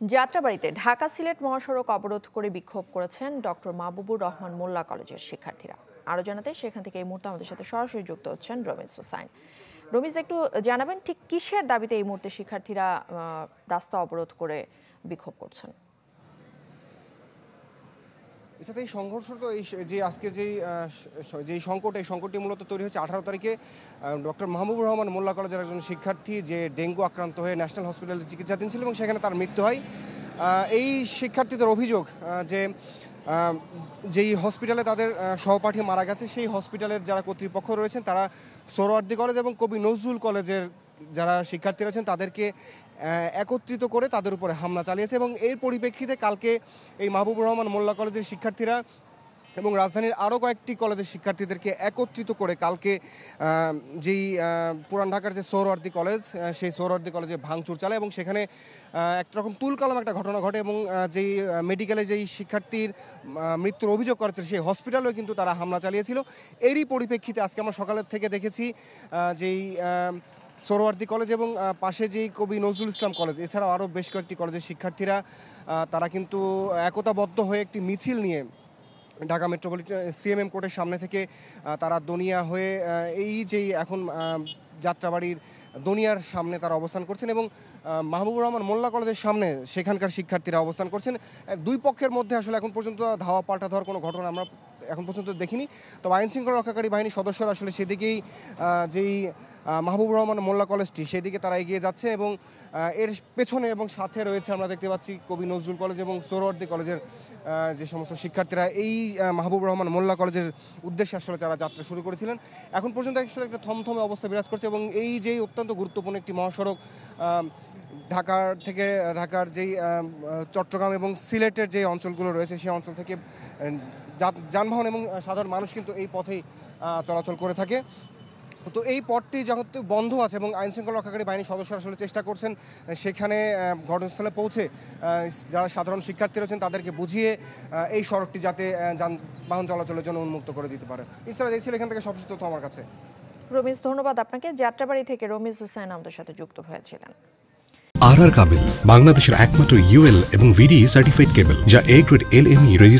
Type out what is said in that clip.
যাত্রাবাড়ীতে ঢাকা সিলেট মহাসড়ক অবরোধ করে বিক্ষোভ করেছেন ডক্টর মাহবুবুর রহমান মোল্লা কলেজের শিক্ষার্থীরা। আরো জানাতে সেখান থেকে এই মুহূর্তে আমাদের সাথে সরাসরি যুক্ত হচ্ছেন রমিজ হোসাইন। রমিজ, একটু জানাবেন ঠিক কিসের দাবিতে এই মুহূর্তে শিক্ষার্থীরা রাস্তা অবরোধ করে বিক্ষোভ করছেন? সাথে এই সংঘর্ষ তো যে আজকে যে সংকট, এই সংকটটি মূলত তৈরি হয়েছে 18 তারিখে ডক্টর মাহবুবুর রহমান মোল্লা কলেজের একজন শিক্ষার্থী যে ডেঙ্গু আক্রান্ত হয়ে ন্যাশনাল হসপিটালে চিকিৎসাধীন ছিল এবং সেখানে তার মৃত্যু হয়। এই শিক্ষার্থীদের অভিযোগ যে যেই হসপিটালে তাদের সহপাঠী মারা গেছে সেই হসপিটালের যারা কর্তৃপক্ষ রয়েছেন তারা সোহরাওয়ার্দী কলেজ এবং কবি নজরুল কলেজের যারা শিক্ষার্থী রয়েছেন তাদেরকে একত্রিত করে তাদের উপরে হামলা চালিয়েছে এবং এর পরিপ্রেক্ষিতে কালকে এই মাহবুবুর রহমান মোল্লা কলেজের শিক্ষার্থীরা এবং রাজধানীর আরও কয়েকটি কলেজের শিক্ষার্থীদেরকে একত্রিত করে কালকে যেই পুরান ঢাকার যে সোহরাওয়ার্দী কলেজ সেই সোহরাওয়ার্দী কলেজে ভাঙচুর চালায় এবং সেখানে একরকম তুলকালাম একটা ঘটনা ঘটে এবং যেই মেডিকেলে যেই শিক্ষার্থীর মৃত্যুর অভিযোগ করেছিল সেই হসপিটালেও কিন্তু তারা হামলা চালিয়েছিল। এরই পরিপ্রেক্ষিতে আজকে আমরা সকালের থেকে দেখেছি যেই সোহরাওয়ার্দী কলেজ এবং পাশে যেই কবি নজরুল ইসলাম কলেজ এছাড়াও আরও বেশ কয়েকটি কলেজের শিক্ষার্থীরা তারা কিন্তু একতাবদ্ধ হয়ে একটি মিছিল নিয়ে ঢাকা মেট্রোপলিটন সিএমএম কোর্টের সামনে থেকে তারা দনিয়া হয়ে এই যেই এখন যাত্রাবাড়ির দনিয়ার সামনে তারা অবস্থান করছেন এবং মাহবুবুর রহমান মোল্লা কলেজের সামনে সেখানকার শিক্ষার্থীরা অবস্থান করছেন। দুই পক্ষের মধ্যে আসলে এখন পর্যন্ত ধাওয়া পাল্টা দেওয়ার কোনো ঘটনা আমরা এখন পর্যন্ত দেখিনি। তবে আইনশৃঙ্খলা রক্ষাকারী বাহিনীর সদস্যরা আসলে সেদিকেই যেই মাহবুবুর রহমান মোল্লা কলেজটি সেদিকে তারা এগিয়ে যাচ্ছে এবং এর পেছনে এবং সাথে রয়েছে আমরা দেখতে পাচ্ছি কবি নজরুল কলেজ এবং সোহরাওয়ার্দী কলেজের যে সমস্ত শিক্ষার্থীরা এই মাহবুবুর রহমান মোল্লা কলেজের উদ্দেশ্যে আসলে যারা যাত্রা শুরু করেছিলেন। এখন পর্যন্ত আসলে একটা থমথমে অবস্থা বিরাজ করছে এবং এই যেই অত্যন্ত গুরুত্বপূর্ণ একটি মহাসড়ক ঢাকার যেই চট্টগ্রাম এবং সিলেটের যে অঞ্চলগুলো রয়েছে সেই অঞ্চল থেকে যানবাহন এবং সাধারণ মানুষ কিন্তু এই পথেই চলাচল করে থাকে। তো এই পথটি যেহেতু বন্ধ আছে এবং আইনশৃঙ্খলা রক্ষাকারী বাহিনীর সদস্যরা আসলে চেষ্টা করছেন সেখানে ঘটনাস্থলে পৌঁছে যারা সাধারণ শিক্ষার্থী রয়েছেন তাদেরকে বুঝিয়ে এই সড়কটি যাতে যানবাহন চলাচলের জন্য উন্মুক্ত করে দিতে পারে। এছাড়া দেখছিল এখান থেকে সবশেষ তথ্য আমার কাছে। রমিজ, ধন্যবাদ আপনাকে। যাত্রাবাড়ি থেকে রমিজ হোসেন আমাদের সাথে যুক্ত হয়েছিলেন। আর কাবেল বাংলাদেশের একমাত্র ইউএল এবং ভিডি সার্টিফাইড কেবল যা A গ্রেড LME